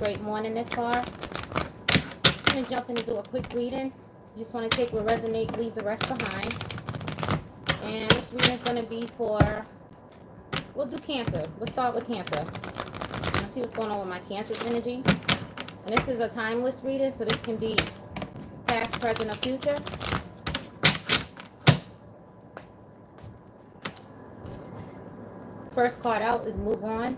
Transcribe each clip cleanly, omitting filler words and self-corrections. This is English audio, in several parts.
great morning this far. Just going to jump in and do a quick reading. Just want to take what resonates, leave the rest behind. And this reading is going to be for, we'll do Cancer. We'll start with Cancer. Let's see what's going on with my Cancer's energy. And this is a timeless reading, so this can be past, present, or future. First card out is Move On.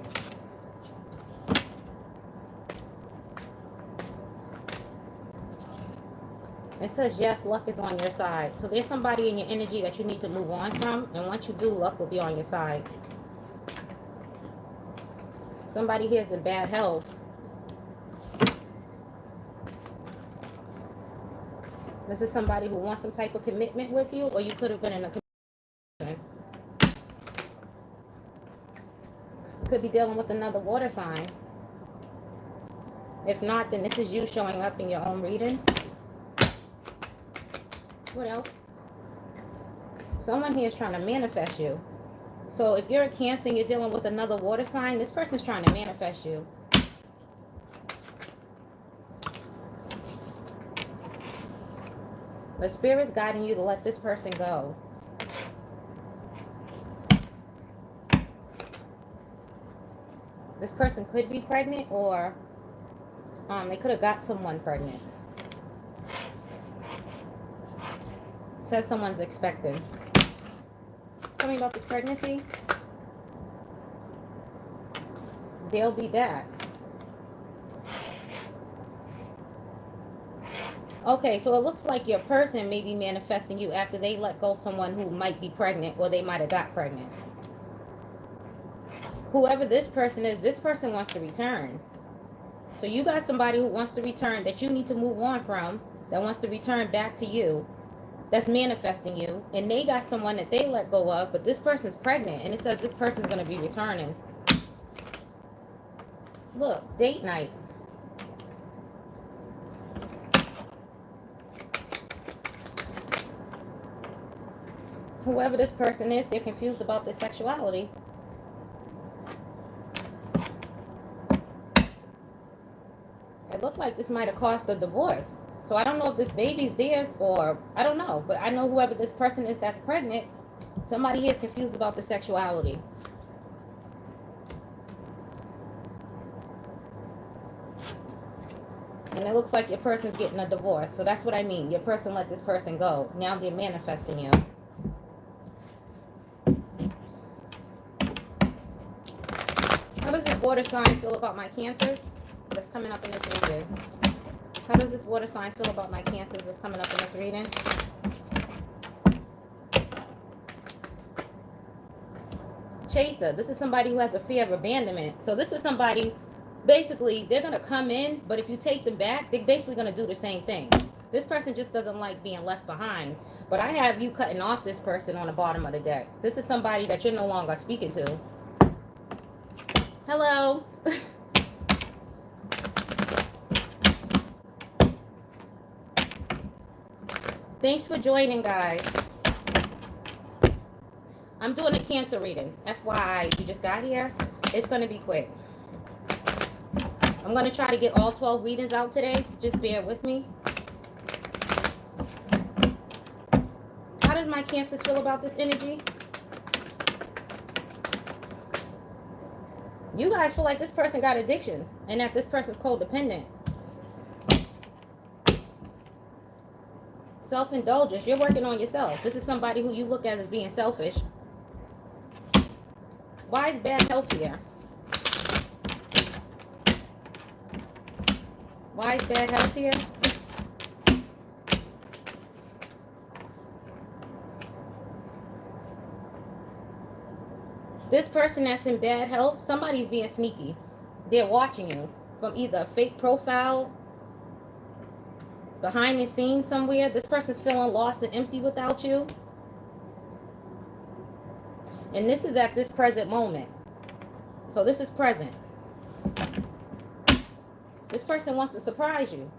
It says, yes, luck is on your side. So there's somebody in your energy that you need to move on from. And once you do, luck will be on your side. Somebody here is in bad health. This is somebody who wants some type of commitment with you, or you could have been in a commitment. You could be dealing with another water sign. If not, then this is you showing up in your own reading. What else? Someone here is trying to manifest you. So if you're a Cancer and you're dealing with another water sign, this person's trying to manifest you. The Spirit's guiding you to let this person go. This person could be pregnant, or they could have got someone pregnant. Says someone's expecting. Tell me about this pregnancy. They'll be back. Okay, so it looks like your person may be manifesting you after they let go someone who might be pregnant, or they might have got pregnant. Whoever this person is, this person wants to return. So you got somebody who wants to return, that you need to move on from, that wants to return back to you, that's manifesting you, and they got someone that they let go of, but this person's pregnant, and it says this person's going to be returning. Look, date night. Whoever this person is, they're confused about their sexuality. It looked like this might have caused a divorce. So I don't know if this baby's theirs, or I don't know. But I know whoever this person is that's pregnant, somebody here is confused about the sexuality. And it looks like your person's getting a divorce. So that's what I mean. Your person let this person go. Now they're manifesting you. How does this water sign feel about my Cancers that's coming up in this reading? How does this water sign feel about my Cancers that's coming up in this reading? Chaser. This is somebody who has a fear of abandonment. So this is somebody, basically, they're going to come in, but if you take them back, they're basically going to do the same thing. This person just doesn't like being left behind. But I have you cutting off this person on the bottom of the deck. This is somebody that you're no longer speaking to. Hello. Thanks for joining, guys. I'm doing a Cancer reading. FYI, you just got here. It's going to be quick. I'm going to try to get all 12 readings out today, so just bear with me. How does my Cancers feel about this energy? You guys feel like this person got addictions and that this person's codependent. Self-indulgence. You're working on yourself. This is somebody who you look at as being selfish. Why is bad health here? Why is bad health here? This person that's in bad health, somebody's being sneaky. They're watching you from either a fake profile, behind the scenes somewhere. This person's feeling lost and empty without you. And this is at this present moment. So this is present. This person wants to surprise you.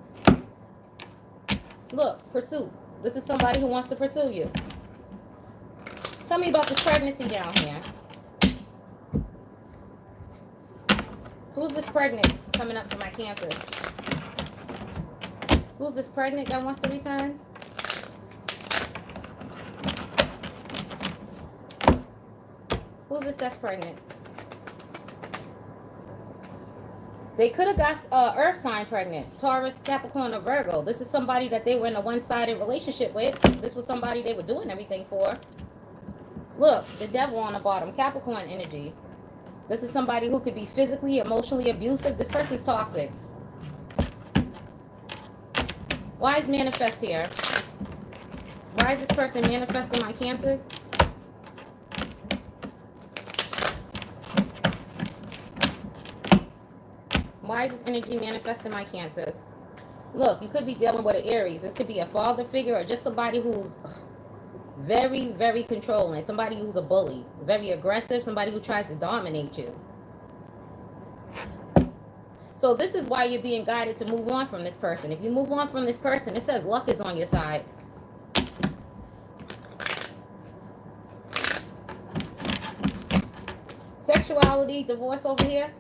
Look, pursuit. This is somebody who wants to pursue you. Tell me about this pregnancy down here. Who's this pregnant coming up for my Cancers? Who's this pregnant that wants to return? Who's this that's pregnant? They could have got Earth sign pregnant. Taurus, Capricorn, or Virgo. This is somebody that they were in a one-sided relationship with. This was somebody they were doing everything for. Look, the devil on the bottom. Capricorn energy. This is somebody who could be physically, emotionally abusive. This person's toxic. Why is manifest here? Why is this person manifesting my Cancers? Why is this energy manifesting my Cancers? Look, you could be dealing with an Aries. This could be a father figure or just somebody who's very, very controlling. Somebody who's a bully. Very aggressive. Somebody who tries to dominate you. So this is why you're being guided to move on from this person. If you move on from this person, it says luck is on your side. Sexuality, divorce over here.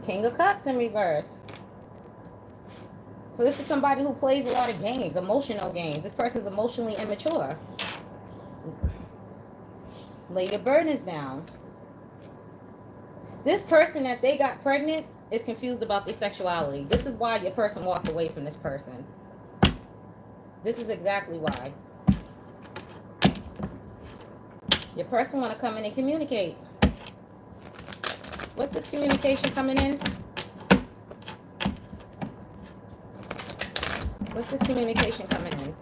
King of Cups in reverse. So this is somebody who plays a lot of games, emotional games. This person's emotionally immature. Lay your burdens down. This person that they got pregnant is confused about their sexuality. This is why your person walked away from this person. This is exactly why. Your person want to come in and communicate. What's this communication coming in? What's this communication coming in?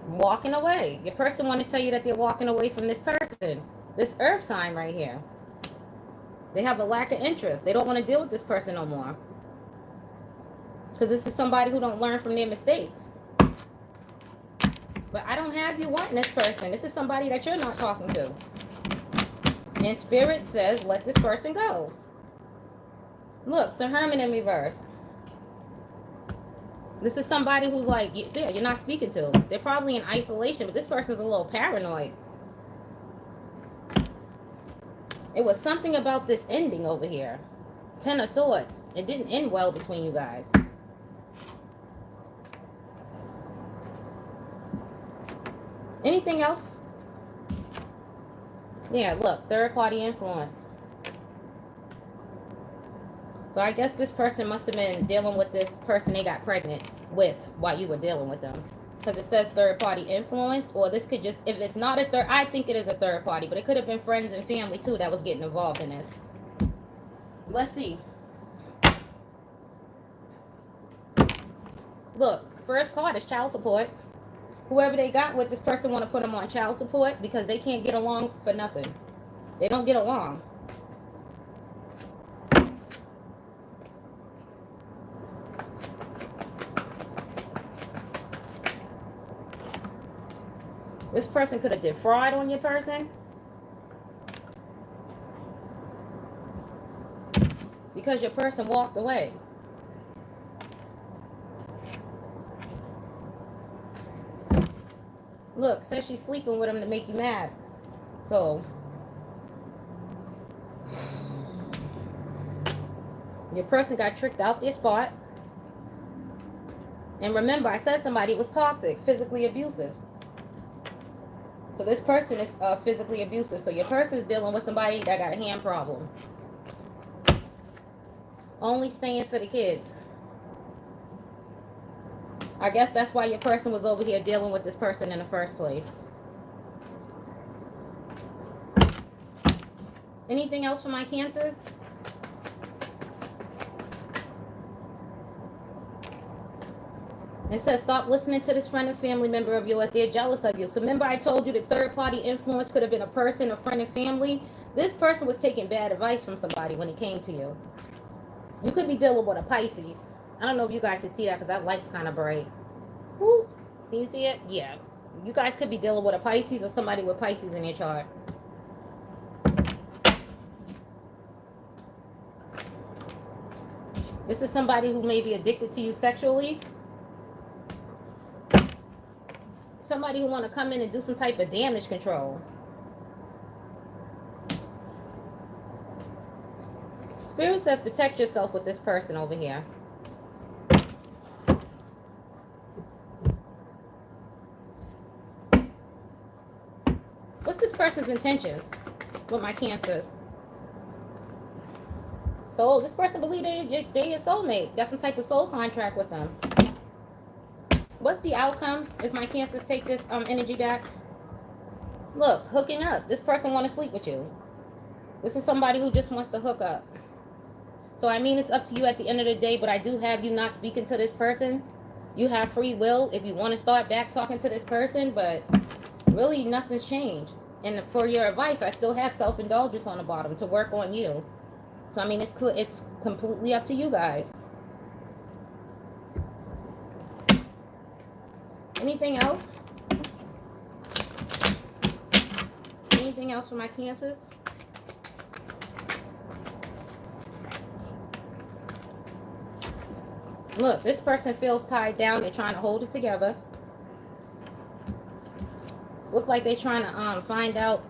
Walking away. Your person want to tell you that they're walking away from this person. This earth sign right here. They have a lack of interest. They don't want to deal with this person no more. Because this is somebody who don't learn from their mistakes. But I don't have you wanting this person. This is somebody that you're not talking to. And Spirit says, let this person go. Look, the Hermit in reverse. This is somebody who's like, yeah, you're not speaking to. They're probably in isolation, but this person's a little paranoid. It was something about this ending over here. Ten of Swords. It didn't end well between you guys. Anything else? Yeah, look, third party influence. So I guess this person must have been dealing with this person they got pregnant with while you were dealing with them. Because it says third party influence, or this could just, if it's not a third, I think it is a third party, but it could have been friends and family too that was getting involved in this. Let's see. Look, first card is child support. Whoever they got with, this person want to put them on child support because they can't get along for nothing. They don't get along. This person could have did fraud on your person. Because your person walked away. Look, says she's sleeping with him to make you mad. So, your person got tricked out their spot. And remember, I said somebody was toxic, physically abusive. So this person is physically abusive. So your person is dealing with somebody that got a hand problem. Only staying for the kids. I guess that's why your person was over here dealing with this person in the first place. Anything else for my Cancers? It says, stop listening to this friend and family member of yours. They're jealous of you. So remember I told you that third-party influence could have been a person, a friend, and family. This person was taking bad advice from somebody when it came to you. You could be dealing with a Pisces. I don't know if you guys can see that because that light's kind of bright. Woo. Can you see it? Yeah. You guys could be dealing with a Pisces or somebody with Pisces in your chart. This is somebody who may be addicted to you sexually. somebody who want to come in and do some type of damage control. Spirit says protect yourself with this person over here. What's this person's intentions with my Cancers? Soul. This person believe they your soulmate. Got some type of soul contract with them. What's the outcome if my Cancers take this energy back? Look, hooking up. This person want to sleep with you. This is somebody who just wants to hook up. So I mean, it's up to you at the end of the day, but I do have you not speaking to this person. You have free will if you want to start back talking to this person, but really nothing's changed. And for your advice, I still have self-indulgence on the bottom to work on you. So I mean, it's completely up to you guys. Anything else? Anything else for my Cancers? Look, this person feels tied down. They're trying to hold it together. It looks like they're trying to find out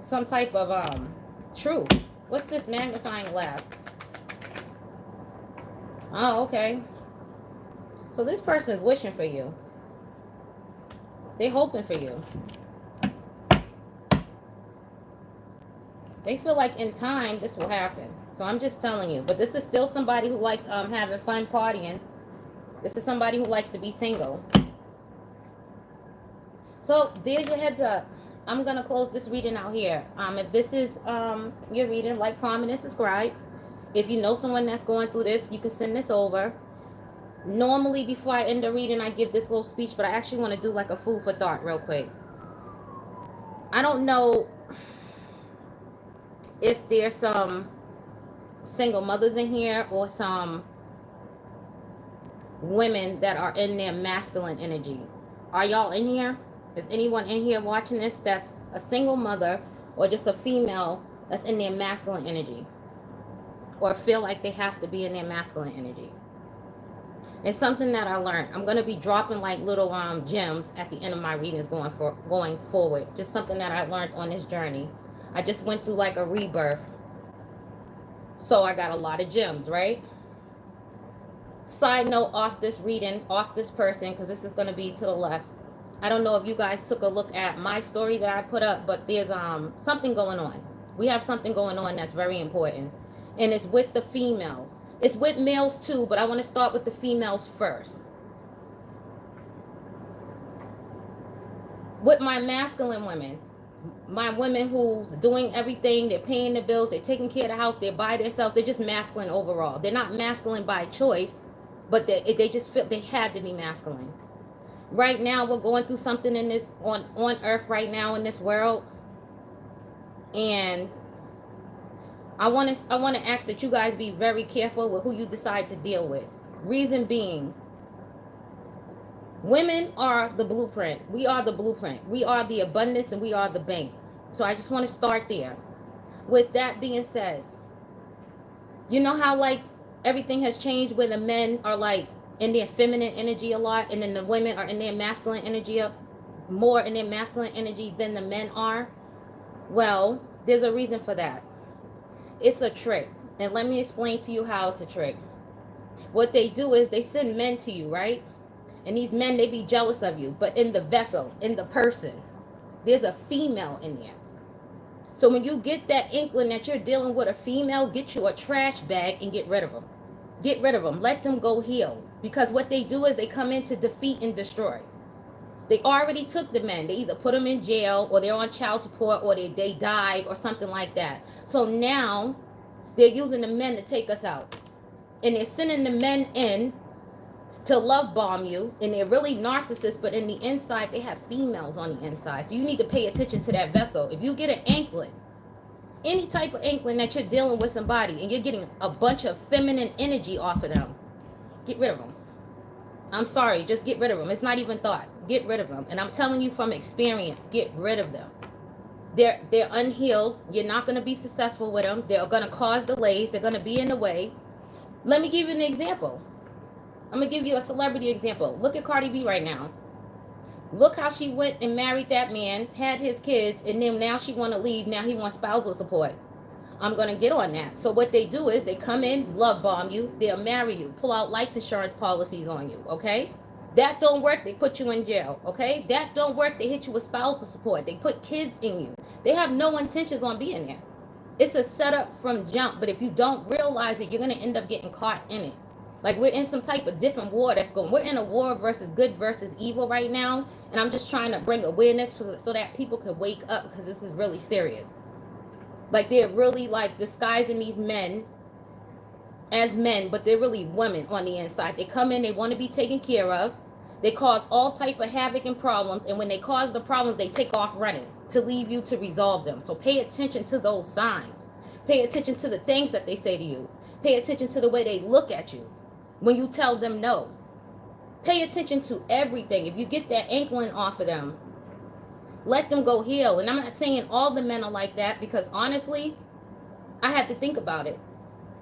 some type of truth. What's this magnifying glass? Oh, okay. So this person is wishing for you. They're hoping for you. They feel like in time this will happen. So I'm just telling you. But this is still somebody who likes having fun partying. This is somebody who likes to be single. So there's your heads up. I'm going to close this reading out here. If this is your reading, like, comment, and subscribe. If you know someone that's going through this, you can send this over. Normally, before I end the reading, I give this little speech, but I actually want to do like a food for thought real quick. I don't know if there's some single mothers in here or some women that are in their masculine energy. Are y'all in here? Is anyone in here watching this that's a single mother or just a female that's in their masculine energy or feel like they have to be in their masculine energy? It's something that I learned. I'm going to be dropping like little gems at the end of my readings going forward. Just something that I learned on this journey. I just went through like a rebirth. So I got a lot of gems, right? Side note off this reading, off this person, because this is going to be to the left. I don't know if you guys took a look at my story that I put up, but there's something going on. We have something going on that's very important. And it's with the females. It's with males too, but I want to start with the females first. With my masculine women, my women who's doing everything, they're paying the bills, they're taking care of the house, they're by themselves, they're just masculine overall. They're not masculine by choice, but they just feel they had to be masculine. Right now, we're going through something in this on earth right now in this world. And I want to ask that you guys be very careful with who you decide to deal with. Reason being, women are the blueprint. We are the blueprint. We are the abundance and we are the bank. So I just want to start there. With that being said, you know how like everything has changed where the men are like in their feminine energy a lot and then the women are in their masculine energy more in their masculine energy than the men are? Well, there's a reason for that. It's a trick. And let me explain to you how it's a trick. What they do is they send men to you, right? And these men, they be jealous of you. But in the vessel, in the person, there's a female in there. So when you get that inkling that you're dealing with a female, get you a trash bag and get rid of them. Get rid of them. Let them go heal. Because what they do is they come in to defeat and destroy. They already took the men. They either put them in jail or they're on child support or they died or something like that. So now they're using the men to take us out. And they're sending the men in to love bomb you. And they're really narcissists, but in the inside, they have females on the inside. So you need to pay attention to that vessel. If you get an inkling, any type of inkling that you're dealing with somebody and you're getting a bunch of feminine energy off of them, get rid of them. I'm sorry, just get rid of them. It's not even thought. Get rid of them. And I'm telling you from experience, get rid of them. They're unhealed. You're not going to be successful with them. They're going to cause delays. They're going to be in the way. Let me give you an example. I'm going to give you a celebrity example. Look at Cardi B right now. Look how she went and married that man, had his kids, and then now she want to leave. Now he wants spousal support. I'm going to get on that. So what they do is they come in, love bomb you, they'll marry you, pull out life insurance policies on you, okay? That don't work, they put you in jail, okay? That don't work, they hit you with spousal support. They put kids in you. They have no intentions on being there. It's a setup from jump, but if you don't realize it, you're going to end up getting caught in it. Like we're in some type of different war that's going. We're in a war versus good versus evil right now, and I'm just trying to bring awareness so that people can wake up, because this is really serious. Like they're really like disguising these men as men, but they're really women on the inside. They come in, they want to be taken care of. They cause all type of havoc and problems, and when they cause the problems, they take off running to leave you to resolve them. So pay attention to those signs. Pay attention to the things that they say to you. Pay attention to the way they look at you when you tell them no. Pay attention to everything. If you get that inkling off of them, let them go heal. And I'm not saying all the men are like that, because honestly, I had to think about it.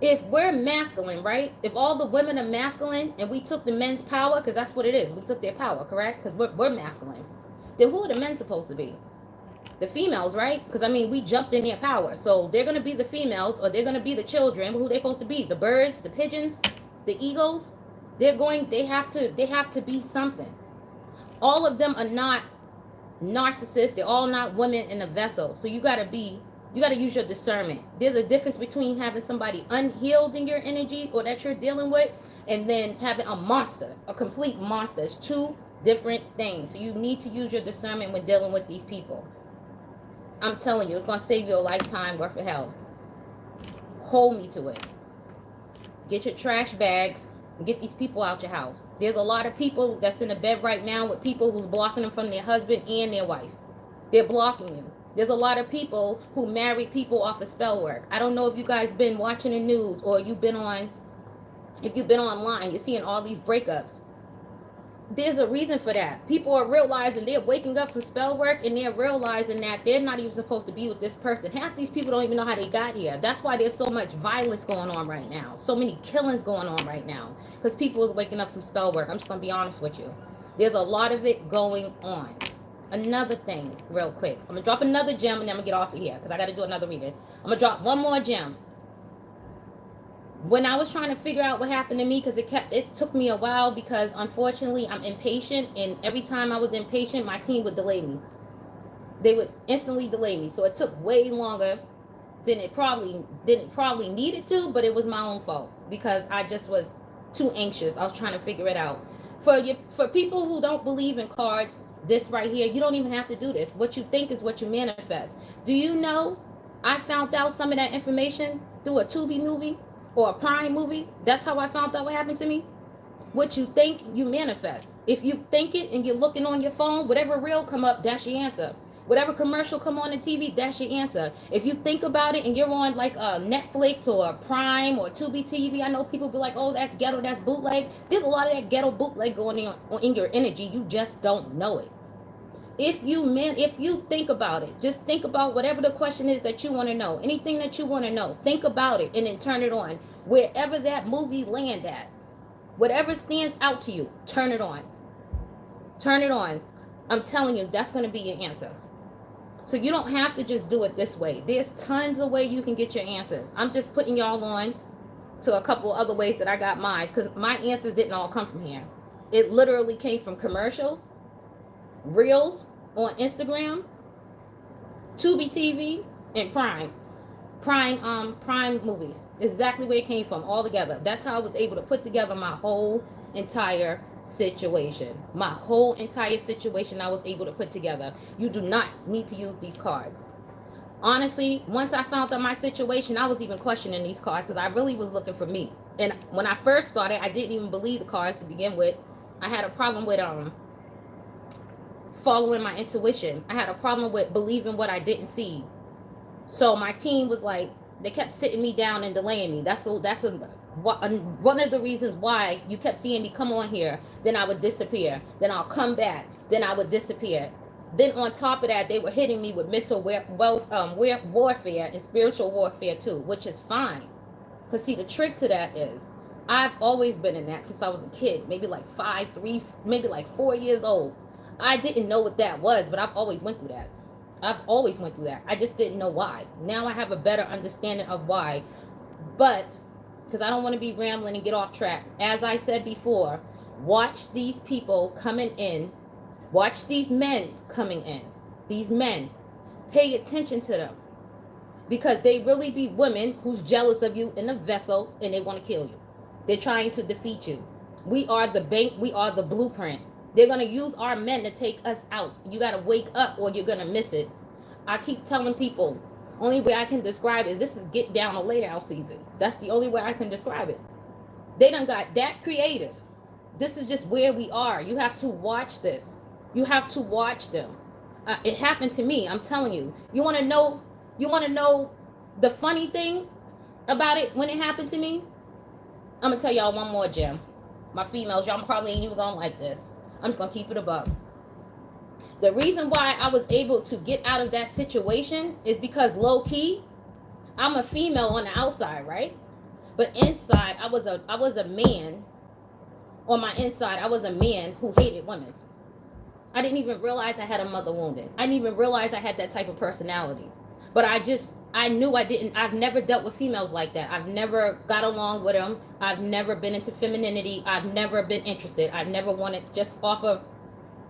If we're masculine, right? If all the women are masculine and we took the men's power, because that's what it is, we took their power, correct? Because we're masculine. Then who are the men supposed to be? The females, right? Because I mean, we jumped in their power. So they're going to be the females, or they're going to be the children. Who they supposed to be? The birds, the pigeons, the eagles. They have to be something. All of them are not narcissists. They're all not women in a vessel. So you got to use your discernment. There's a difference between having somebody unhealed in your energy, or that you're dealing with, and then having a monster, a complete monster. It's two different things. So you need to use your discernment when dealing with these people. I'm telling you, it's going to save you a lifetime worth of hell. Hold me to it. Get your trash bags and get these people out your house. There's a lot of people that's in the bed right now with people who's blocking them from their husband and their wife. They're blocking you. There's a lot of people who marry people off of spell work. I don't know if you guys been watching the news, or if you've been online, you're seeing all these breakups. There's a reason for that. People are realizing, they're waking up from spell work, and they're realizing that they're not even supposed to be with this person. Half these people don't even know how they got here. That's why there's so much violence going on right now. So many killings going on right now. Because people is waking up from spell work. I'm just going to be honest with you. There's a lot of it going on. Another thing, real quick. I'm going to drop another gem, and then I'm going to get off of here, because I got to do another reading. I'm going to drop one more gem. When I was trying to figure out what happened to me, because it took me a while, because unfortunately I'm impatient, and every time I was impatient, my team would delay me. They would instantly delay me. So it took way longer than it probably needed to, but it was my own fault, because I just was too anxious. I was trying to figure it out. For people who don't believe in cards, this right here, you don't even have to do this. What you think is what you manifest. Do you know I found out some of that information through a Tubi movie or a Prime movie? That's how I found out what happened to me. What you think, you manifest. If you think it and you're looking on your phone, whatever reel come up, that's your answer. Whatever commercial come on the TV, that's your answer. If you think about it and you're on like Netflix or Prime or Tubi TV, I know people be like, oh, that's ghetto, that's bootleg. There's a lot of that ghetto bootleg going on in your energy. You just don't know it. If you think about it, just think about whatever the question is that you want to know. Anything that you want to know, think about it and then turn it on. Wherever that movie land at, whatever stands out to you, turn it on. Turn it on. I'm telling you, that's going to be your answer. So you don't have to just do it this way. There's tons of ways you can get your answers. I'm just putting y'all on to a couple other ways that I got mine, because my answers didn't all come from here. It literally came from commercials, reels on Instagram, Tubi TV, and Prime movies. Exactly where it came from, all together. That's how I was able to put together my whole entire situation. My whole entire situation I was able to put together. You do not need to use these cards. Honestly, once I found out my situation, I was even questioning these cards, because I really was looking for me. And when I first started, I didn't even believe the cards to begin with. I had a problem with following my intuition. I had a problem with believing what I didn't see. So my team was like, they kept sitting me down and delaying me. That's one of the reasons why you kept seeing me come on here. Then I would disappear. Then I'll come back. Then I would disappear. Then on top of that, they were hitting me with mental warfare and spiritual warfare too, which is fine. Because see, the trick to that is, I've always been in that since I was a kid, maybe like 4 years old. I didn't know what that was, but I've always went through that. I've always went through that. I just didn't know why. Now I have a better understanding of why. But because I don't want to be rambling and get off track. As I said before, watch these people coming in. Watch these men coming in. These men. Pay attention to them. Because they really be women who's jealous of you in a vessel and they want to kill you. They're trying to defeat you. We are the bank. We are the blueprint. They're going to use our men to take us out. You got to wake up or you're going to miss it. I keep telling people, only way I can describe it, this is get down or lay down season. That's the only way I can describe it. They done got that creative. This is just where we are. You have to watch this. You have to watch them. It happened to me. I'm telling you. You want to know the funny thing about it when it happened to me? I'm going to tell y'all one more gem. My females, y'all probably ain't even going to like this. I'm just going to keep it above. The reason why I was able to get out of that situation is because low key, I'm a female on the outside, right? But inside, I was a man. On my inside, I was a man who hated women. I didn't even realize I had a mother wounded. I didn't even realize I had that type of personality. But I knew I've never dealt with females like that. I've never got along with them. I've never been into femininity. I've never been interested. I've never wanted, just off of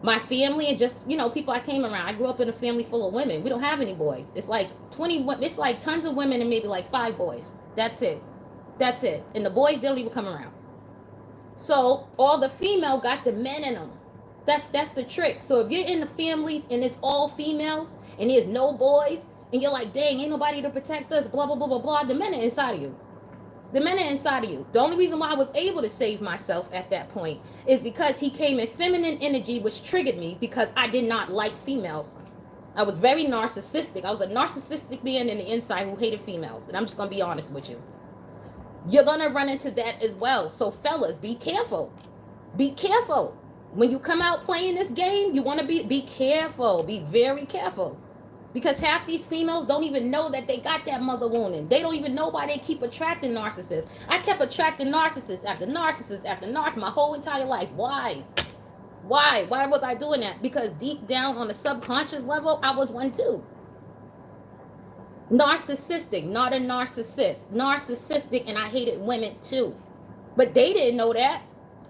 my family and just, people I came around. I grew up in a family full of women. We don't have any boys. It's like it's like tons of women and maybe like 5 boys. That's it. And the boys, they don't even come around. So all the female got the men in them. That's the trick. So if you're in the families and it's all females and there's no boys, and you're like, dang, ain't nobody to protect us, blah, blah, blah, blah, blah. The men are inside of you. The men are inside of you. The only reason why I was able to save myself at that point is because he came in feminine energy, which triggered me because I did not like females. I was very narcissistic. I was a narcissistic man in the inside who hated females. And I'm just going to be honest with you. You're going to run into that as well. So fellas, be careful. Be careful. When you come out playing this game, you want to be careful. Be very careful. Because half these females don't even know that they got that mother wounding. They don't even know why they keep attracting narcissists. I kept attracting narcissists after narcissists after narcissists my whole entire life. Why? Why was I doing that? Because deep down on the subconscious level, I was one too. Narcissistic, not a narcissist. Narcissistic, and I hated women too. But they didn't know that.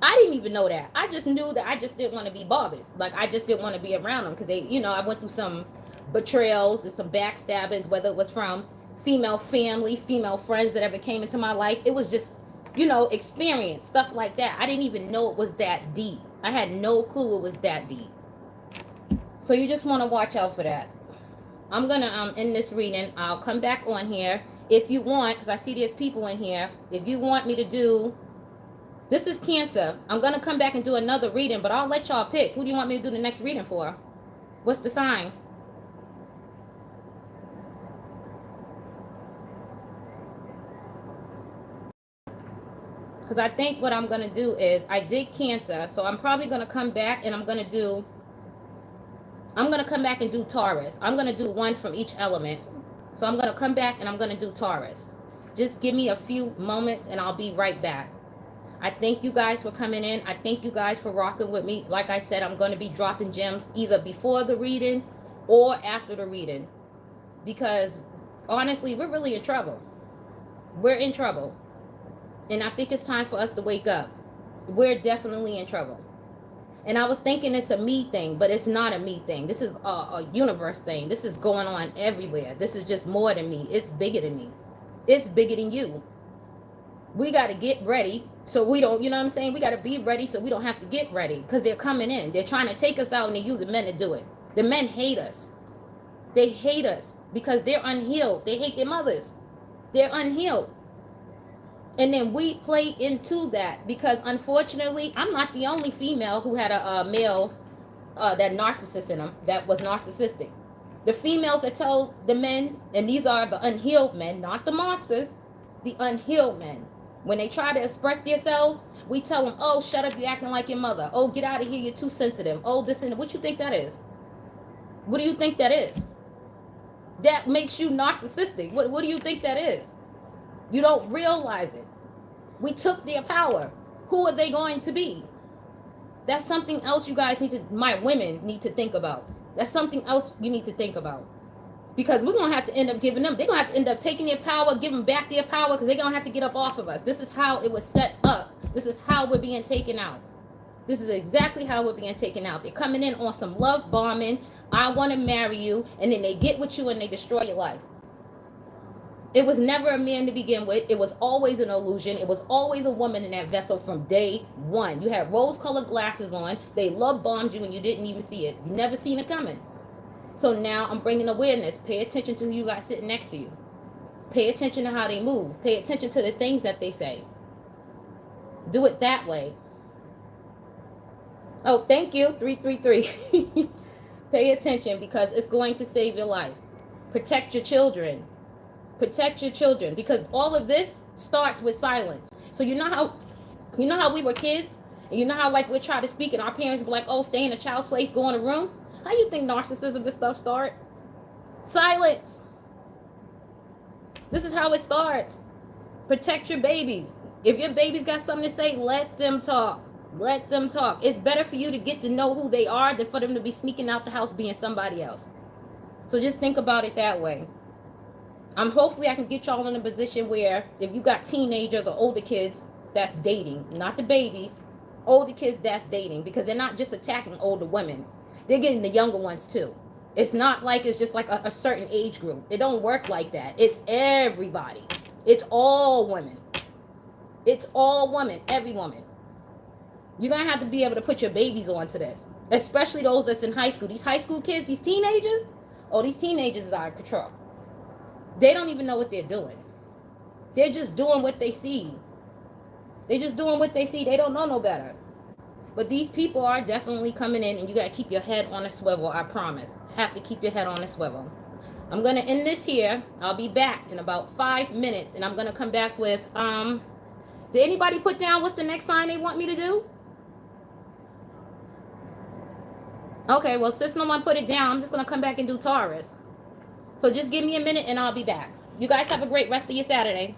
I didn't even know that. I just knew that I just didn't want to be bothered. Like, I just didn't want to be around them because they, I went through some betrayals and some backstabbings, whether it was from female family, female friends that ever came into my life. It was just, experience, stuff like that. I didn't even know it was that deep. I had no clue it was that deep. So you just want to watch out for that. I'm going to end this reading. I'll come back on here if you want, because I see there's people in here. If you want me to do, this is Cancer. I'm going to come back and do another reading, but I'll let y'all pick. Who do you want me to do the next reading for? What's the sign? Because I think what I'm going to do is, I did Cancer, so I'm probably going to come back and I'm going to come back and do Taurus. I'm going to do one from each element. So I'm going to come back and I'm going to do Taurus. Just give me a few moments and I'll be right back. I thank you guys for coming in. I thank you guys for rocking with me. Like I said, I'm going to be dropping gems either before the reading or after the reading. Because honestly, we're really in trouble. We're in trouble. And I think it's time for us to wake up. We're definitely in trouble. And I was thinking it's a me thing, but it's not a me thing. This is a universe thing. This is going on everywhere. This is just more than me. It's bigger than me. It's bigger than you. We got to get ready so we don't, you know what I'm saying? We got to be ready so we don't have to get ready because they're coming in. They're trying to take us out and they're using men to do it. The men hate us. They hate us because they're unhealed. They hate their mothers. They're unhealed. And then we play into that because, unfortunately, I'm not the only female who had a male, that narcissist in them, that was narcissistic. The females that tell the men, and these are the unhealed men, not the monsters, the unhealed men. When they try to express themselves, we tell them, oh, shut up, you're acting like your mother. Oh, get out of here, you're too sensitive. Oh, this and that. What you think that is? What do you think that is? That makes you narcissistic. What do you think that is? You don't realize it. We took their power. Who are they going to be? That's something else you guys need to, my women need to think about. That's something else you need to think about. Because we're going to have to end up giving them, they're going to have to end up taking their power, giving back their power, because they're going to have to get up off of us. This is how it was set up. This is how we're being taken out. This is exactly how we're being taken out. They're coming in on some love bombing. I want to marry you. And then they get with you and they destroy your life. It was never a man to begin with. It was always an illusion. It was always a woman in that vessel from day one. You had rose-colored glasses on. They love bombed you and you didn't even see it. You never seen it coming. So now I'm bringing awareness. Pay attention to who you got sitting next to you. Pay attention to how they move. Pay attention to the things that they say. Do it that way. Oh, thank you, 333. Pay attention, because it's going to save your life. Protect your children. Protect your children, because all of this starts with silence. So you know how we were kids, and you know how like we try to speak and our parents be like, oh, stay in a child's place, go in a room. How you think narcissism and stuff start? Silence. This is how it starts. Protect your babies. If your baby's got something to say, let them talk. Let them talk. It's better for you to get to know who they are than for them to be sneaking out the house being somebody else. So just think about it that way. Hopefully I can get y'all in a position where if you got teenagers or older kids that's dating, not the babies, older kids that's dating, because they're not just attacking older women. They're getting the younger ones too. It's not like it's just like a certain age group. It don't work like that. It's everybody. It's all women. It's all women, every woman. You're going to have to be able to put your babies onto this, especially those that's in high school. These high school kids, these teenagers, these teenagers are out of control. They don't even know what they're doing. They're just doing what they see. They're just doing what they see. They don't know no better. But these people are definitely coming in, and you got to keep your head on a swivel, I promise. Have to keep your head on a swivel. I'm going to end this here. I'll be back in about 5 minutes, and I'm going to come back with, did anybody put down what's the next sign they want me to do? Okay, well, since no one put it down, I'm just going to come back and do Taurus. So just give me a minute and I'll be back. You guys have a great rest of your Saturday.